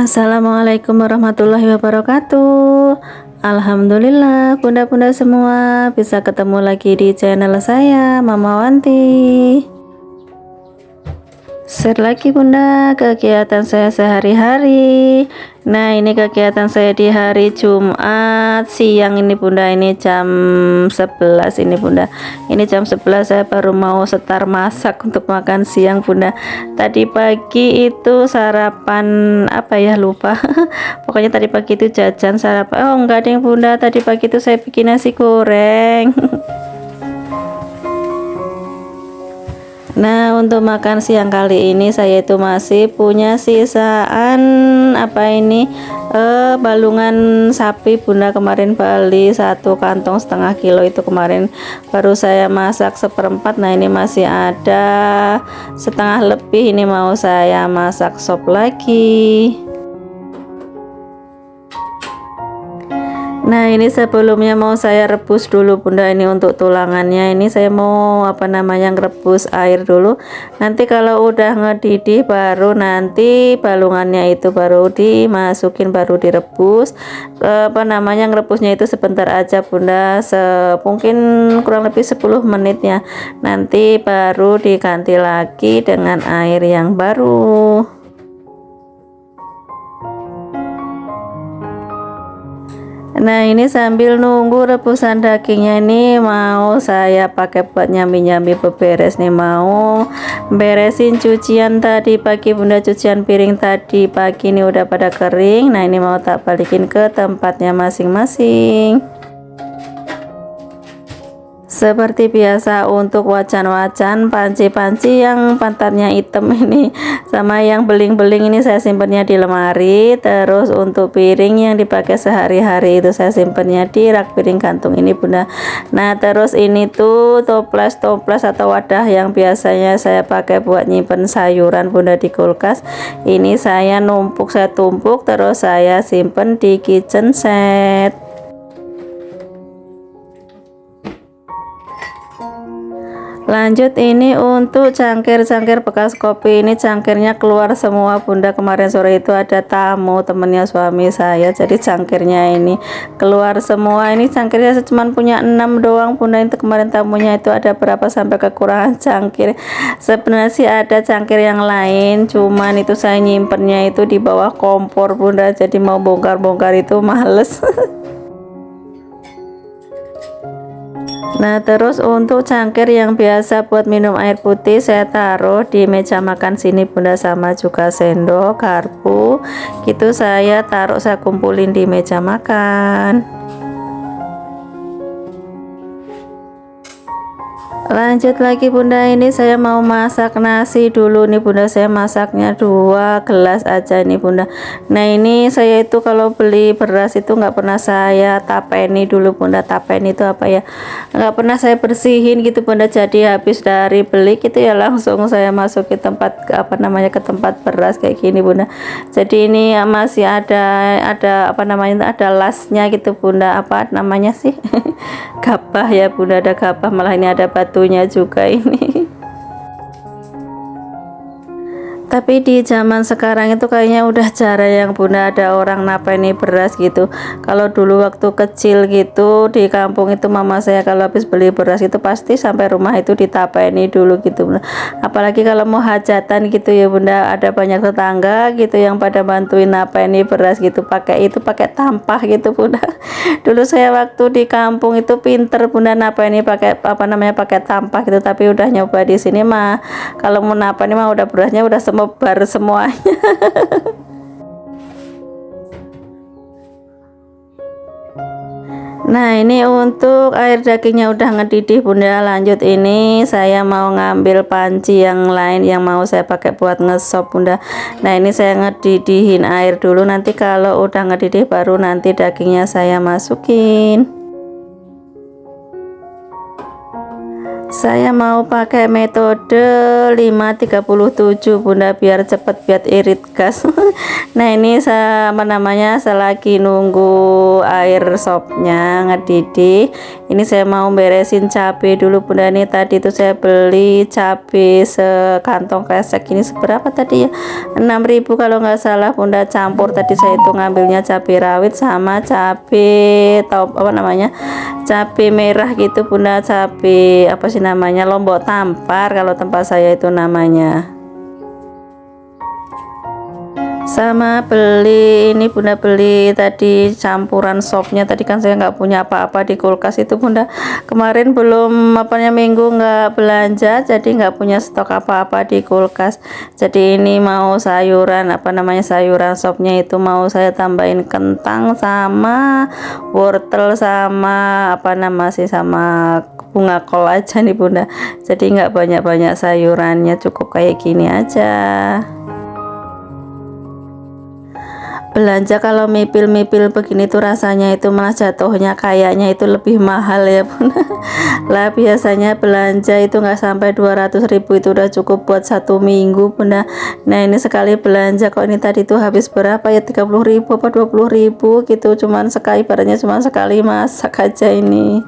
Assalamualaikum warahmatullahi wabarakatuh. Alhamdulillah bunda-bunda semua bisa ketemu lagi di channel saya Mama Wanti. Share lagi bunda kegiatan saya sehari-hari. Nah ini kegiatan saya di hari Jumat siang ini bunda, ini jam 11 ini bunda, ini jam 11 saya baru mau start masak untuk makan siang bunda. Tadi pagi itu sarapan apa ya, lupa pokoknya tadi pagi itu jajan sarapan, oh enggak deh bunda, tadi pagi itu saya bikin nasi goreng. Nah untuk makan siang kali ini saya itu masih punya sisaan apa ini, balungan sapi bunda, kemarin beli 1,5 kantong itu kemarin baru saya masak seperempat. Nah ini masih ada setengah lebih, ini mau saya masak sop lagi. Nah ini sebelumnya mau saya rebus dulu bunda, ini untuk tulangannya ini saya mau apa namanya ngerebus air dulu, nanti kalau udah ngedidih baru nanti balungannya itu baru dimasukin, baru direbus. Apa namanya ngerebusnya itu sebentar aja bunda, mungkin kurang lebih 10 menit ya, nanti baru diganti lagi dengan air yang baru. Nah ini sambil nunggu rebusan dagingnya ini mau saya pakai buat nyambi-nyambi beberes nih, mau beresin cucian tadi pagi bunda, cucian piring tadi pagi ini udah pada kering. Nah ini mau tak balikin ke tempatnya masing-masing. Seperti biasa untuk wajan-wajan panci-panci yang pantatnya hitam ini sama yang beling-beling ini saya simpennya di lemari. Terus untuk piring yang dipakai sehari-hari itu saya simpennya di rak piring gantung ini bunda. Nah terus ini tuh toples atau wadah yang biasanya saya pakai buat nyimpen sayuran bunda di kulkas, ini saya tumpuk terus saya simpen di kitchen set. Lanjut ini untuk cangkir-cangkir bekas kopi, ini cangkirnya keluar semua bunda, kemarin sore itu ada tamu temennya suami saya jadi cangkirnya ini keluar semua. Ini cangkirnya saya cuma punya 6 doang bunda, itu kemarin tamunya itu ada berapa sampai kekurangan cangkir. Sebenarnya sih ada cangkir yang lain, cuman itu saya nyimpennya itu di bawah kompor bunda, jadi mau bongkar-bongkar itu males. Nah terus untuk cangkir yang biasa buat minum air putih saya taruh di meja makan sini bunda, sama juga sendok garpu gitu saya taruh, saya kumpulin di meja makan. Lanjut lagi bunda, ini saya mau masak nasi dulu nih bunda, saya masaknya 2 gelas aja nih bunda. Nah ini saya itu kalau beli beras itu nggak pernah saya tapeni dulu bunda, tapeni itu apa ya, nggak pernah saya bersihin gitu bunda, jadi habis dari beli gitu ya langsung saya masuk ke tempat apa namanya, ke tempat beras kayak gini bunda. Jadi ini masih ada apa namanya, ada lasnya gitu bunda, apa namanya sih gabah ya bunda, ada gabah, malah ini ada batunya juga ini. Tapi di zaman sekarang itu kayaknya udah jarang yang bunda ada orang napeni beras gitu. Kalau dulu waktu kecil gitu di kampung itu mama saya kalau habis beli beras itu pasti sampai rumah itu ditapeni dulu gitu bunda. Apalagi kalau mau hajatan gitu ya bunda, ada banyak tetangga gitu yang pada bantuin napeni beras gitu, pakai tampah gitu bunda. Dulu saya waktu di kampung itu pinter bunda napeni pakai apa namanya, pakai tampah gitu, tapi udah nyoba di sini mah kalau mau napeni mah udah berasnya udah semebar semuanya. Nah ini untuk air dagingnya udah ngedidih bunda. Lanjut ini saya mau ngambil panci yang lain yang mau saya pakai buat ngesop bunda. Nah ini saya ngedidihin air dulu, nanti kalau udah ngedidih baru nanti dagingnya saya masukin. Saya mau pakai metode 537 Bunda, biar cepat, biar irit gas. Nah ini namanya saya lagi nunggu air sopnya ngedidih. Ini saya mau beresin cabai dulu Bunda. Nih tadi itu saya beli cabai sekantong kresek ini seberapa tadi ya, 6.000 kalau nggak salah Bunda. Campur tadi saya itu ngambilnya cabai rawit sama cabai cabai merah gitu Bunda, cabai apa sih namanya, Lombok Tampar kalau tempat saya itu namanya. Sama beli ini Bunda, beli tadi campuran sopnya. Tadi kan saya nggak punya apa-apa di kulkas itu Bunda, kemarin belum minggu nggak belanja, jadi nggak punya stok apa-apa di kulkas. Jadi ini mau sayuran sayuran sopnya itu mau saya tambahin kentang sama wortel sama sama bunga kol aja nih Bunda. Jadi nggak banyak-banyak sayurannya, cukup kayak gini aja. Belanja kalau mipil-mipil begini tuh rasanya itu malah jatuhnya kayaknya itu lebih mahal ya Bunda. Lah biasanya belanja itu nggak sampai 200.000 itu udah cukup buat 1 minggu Bunda. Nah ini sekali belanja kok ini tadi tuh habis berapa ya, 30.000 apa 20.000 gitu, cuman sekali, ibaratnya cuma sekali masak aja ini.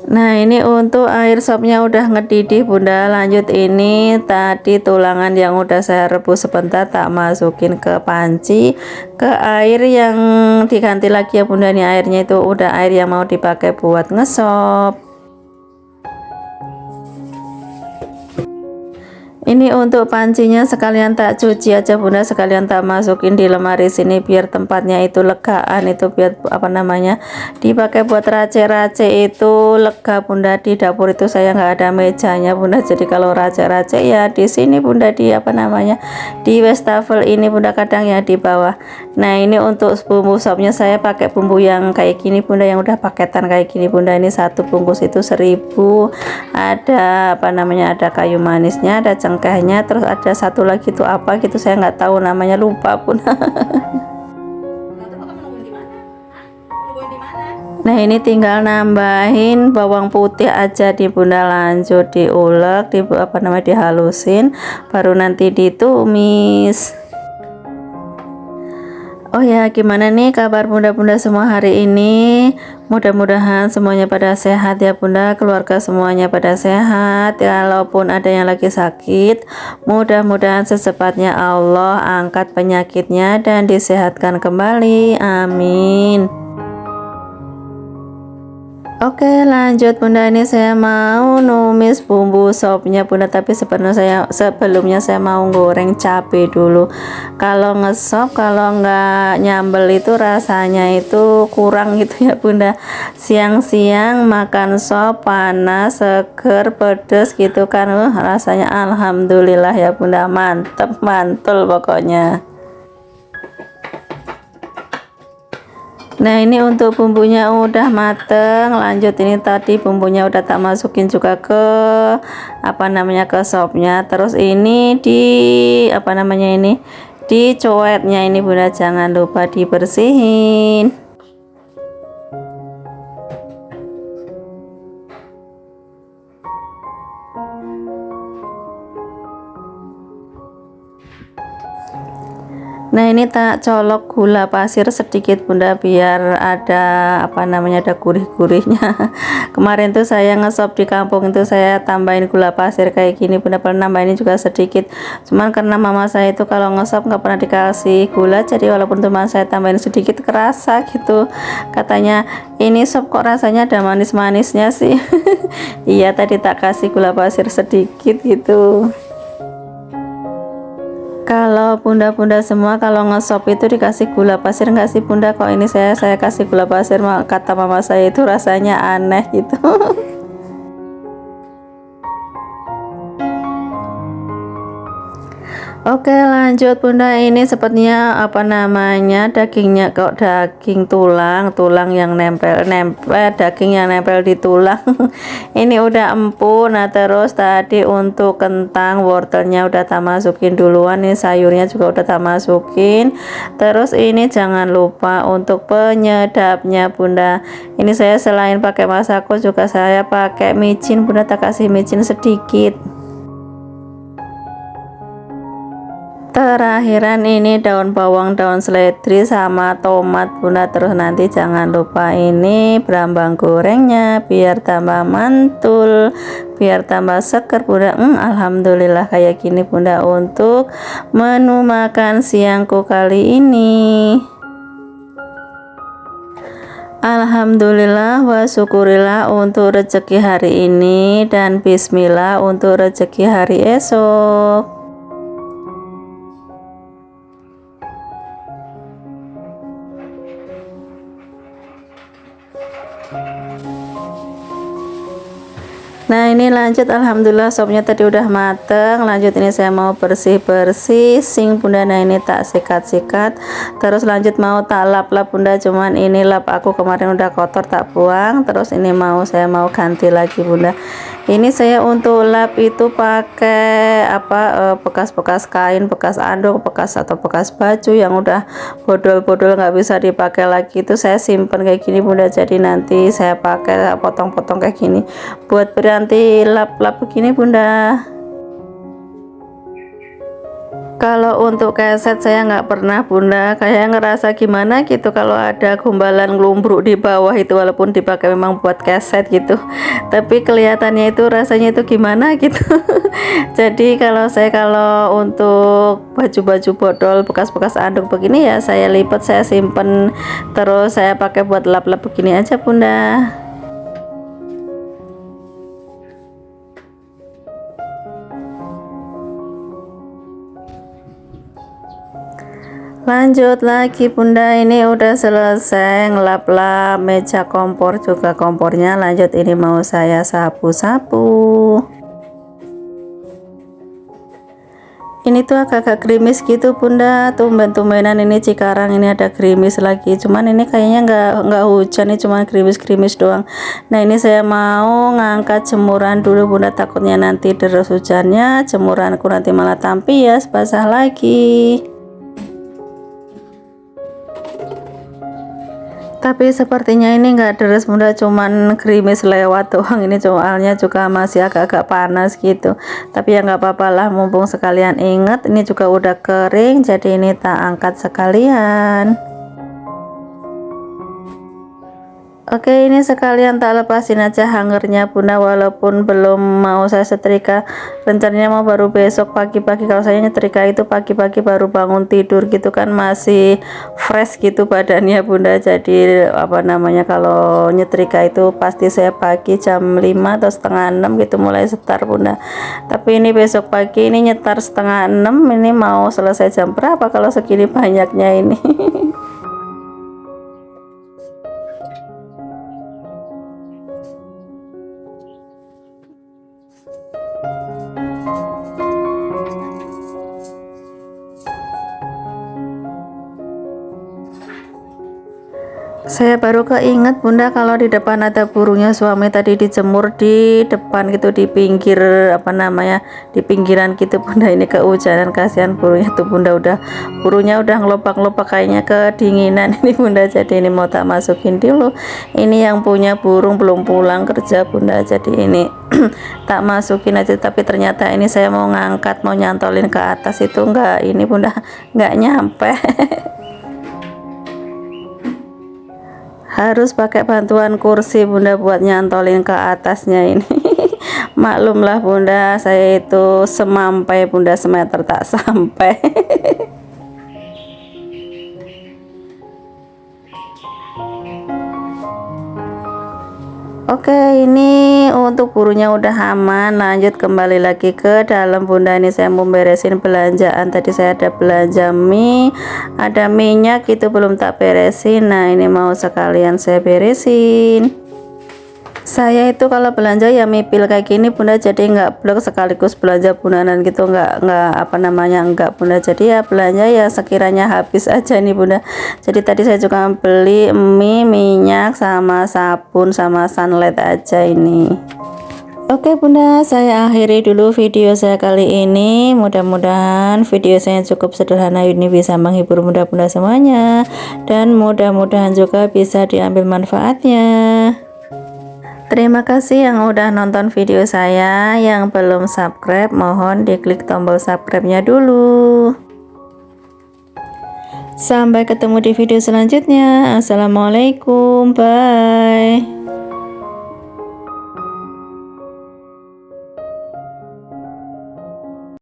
Nah ini untuk air sopnya udah ngedidih Bunda. Lanjut ini tadi tulangan yang udah saya rebus sebentar tak masukin ke panci, ke air yang diganti lagi ya Bunda. Ini airnya itu udah air yang mau dipakai buat ngesop. Ini untuk pancinya sekalian tak cuci aja Bunda, sekalian tak masukin di lemari sini biar tempatnya itu legaan, itu biar dipakai buat racik-racik itu lega Bunda. Di dapur itu saya nggak ada mejanya Bunda, jadi kalau racik-racik ya di sini Bunda, di di wastafel ini Bunda, kadang ya di bawah. Nah ini untuk bumbu sopnya saya pakai bumbu yang kayak gini Bunda, yang udah paketan kayak gini Bunda. Ini satu bungkus itu 1.000, ada ada kayu manisnya, ada cengkehnya, terus ada satu lagi tuh apa gitu saya nggak tahu namanya, lupa pun. Nah ini tinggal nambahin bawang putih aja di Bunda, lanjut diulek, dihalusin, baru nanti ditumis. Oh ya, gimana nih kabar bunda-bunda semua hari ini? Mudah-mudahan semuanya pada sehat ya Bunda, keluarga semuanya pada sehat. Walaupun ada yang lagi sakit, mudah-mudahan secepatnya Allah angkat penyakitnya dan disehatkan kembali. Amin. Oke lanjut Bunda, ini saya mau numis bumbu sopnya Bunda, tapi sebelumnya saya mau goreng cabai dulu. Kalau ngesop, kalau nggak nyambel itu rasanya itu kurang gitu ya Bunda. Siang-siang makan sop panas, seger, pedes gitu kan, rasanya alhamdulillah ya Bunda, mantep mantul pokoknya. Nah ini untuk bumbunya udah mateng. Lanjut ini tadi bumbunya udah tak masukin juga ke ke sopnya. Terus ini di coetnya ini Bunda, jangan lupa dibersihin. Nah ini tak colok gula pasir sedikit Bunda, biar ada ada gurih-gurihnya. Kemarin tuh saya ngesop di kampung itu saya tambahin gula pasir kayak gini Bunda, pernah nambahin juga sedikit. Cuman karena mama saya itu kalau ngesop nggak pernah dikasih gula, jadi walaupun cuma saya tambahin sedikit kerasa gitu. Katanya ini sop kok rasanya ada manis-manisnya sih. Iya tadi tak kasih gula pasir sedikit gitu. Kalau bunda-bunda semua kalau ngesop itu dikasih gula pasir nggak sih Bunda? Kok ini saya kasih gula pasir, kata mama saya itu rasanya aneh gitu. Oke, lanjut bunda, ini sepertinya apa namanya, dagingnya kok daging tulang yang nempel daging yang nempel di tulang. Ini udah empuk. Nah terus tadi untuk kentang wortelnya udah tak masukin duluan, nih sayurnya juga udah tak masukin. Terus ini jangan lupa untuk penyedapnya bunda, ini saya selain pakai masako juga saya pakai micin bunda, tak kasih micin sedikit. Terakhiran ini daun bawang, daun seledri sama tomat bunda. Terus nanti jangan lupa ini berambang gorengnya biar tambah mantul, biar tambah seger bunda. Alhamdulillah kayak gini bunda untuk menu makan siangku kali ini. Alhamdulillah wa syukurillah untuk rezeki hari ini, dan bismillah untuk rezeki hari esok. Nah ini lanjut, alhamdulillah sopnya tadi udah mateng. Lanjut ini saya mau bersih sink bunda. Nah ini tak sikat, terus lanjut mau tak lap bunda, cuman ini lap aku kemarin udah kotor tak buang. Terus ini saya mau ganti lagi bunda. Ini saya untuk lap itu pakai bekas-bekas kain, bekas anduk, bekas baju yang udah bodol-bodol nggak bisa dipakai lagi, itu saya simpen kayak gini bunda. Jadi nanti saya pakai potong-potong kayak gini buat nanti lap-lap begini bunda. Kalau untuk keset saya nggak pernah bunda, kayak ngerasa gimana gitu kalau ada gombalan ngelumbruk di bawah itu, walaupun dipakai memang buat keset gitu, tapi kelihatannya itu rasanya itu gimana gitu. Jadi kalau untuk baju-baju bodol, bekas-bekas anduk begini ya saya lipat, saya simpen, terus saya pakai buat lap-lap begini aja bunda. Lanjut lagi bunda, ini udah selesai ngelap-lap meja kompor juga kompornya. Lanjut ini mau saya sapu-sapu. Ini tuh agak-agak gerimis gitu bunda, tumben-tumbenan ini Cikarang ini ada gerimis lagi, cuman ini kayaknya nggak hujan nih, cuman gerimis-gerimis doang. Nah ini saya mau ngangkat jemuran dulu bunda, takutnya nanti deres hujannya jemuranku nanti malah tampias basah lagi. Tapi sepertinya ini enggak deres bunda, cuman gerimis lewat doang. Ini soalnya juga masih agak-agak panas gitu, tapi ya nggak apa-apa lah, mumpung sekalian inget ini juga udah kering, jadi ini tak angkat sekalian. Oke, ini sekalian tak lepasin aja hangernya bunda, walaupun belum mau saya setrika. Rencananya mau baru besok pagi-pagi. Kalau saya nyetrika itu pagi-pagi baru bangun tidur gitu kan, masih fresh gitu badannya bunda. Jadi kalau nyetrika itu pasti saya pagi jam 5 atau setengah 6 gitu mulai setar bunda. Tapi ini besok pagi ini nyetar setengah 6, ini mau selesai jam berapa kalau segini banyaknya ini. Saya baru keinget bunda, kalau di depan ada burungnya suami tadi dijemur di depan gitu, di pinggir di pinggiran gitu bunda. Ini kehujanan, kasihan burungnya tuh bunda, burungnya udah ngelopak-ngelopak kayaknya kedinginan ini bunda. Jadi ini mau tak masukin dulu. Ini yang punya burung belum pulang kerja bunda, jadi ini tak masukin aja. Tapi ternyata ini saya mau ngangkat, mau nyantolin ke atas itu enggak, ini bunda nggak nyampe. Harus pakai bantuan kursi bunda buat nyantolin ke atasnya ini. Maklumlah bunda, saya itu semampai bunda, semeter tak sampai. Oke, ini untuk burunya udah aman. Lanjut kembali lagi ke dalam bunda. Ini saya mau beresin belanjaan. Tadi saya ada belanja mie, ada minyak itu belum tak beresin. Nah ini mau sekalian saya beresin. Saya itu kalau belanja ya mipil kayak gini bunda, jadi nggak blok sekaligus belanja bulanan gitu, nggak apa namanya, nggak bunda. Jadi ya belanja ya sekiranya habis aja nih bunda. Jadi tadi saya juga beli mie, minyak, sama sabun, sama sunlight aja ini. Oke bunda, saya akhiri dulu video saya kali ini. Mudah-mudahan video saya cukup sederhana ini bisa menghibur bunda-bunda semuanya, dan mudah-mudahan juga bisa diambil manfaatnya. Terima kasih yang udah nonton video saya. Yang belum subscribe mohon diklik tombol subscribe-nya dulu. Sampai ketemu di video selanjutnya. Assalamualaikum, bye.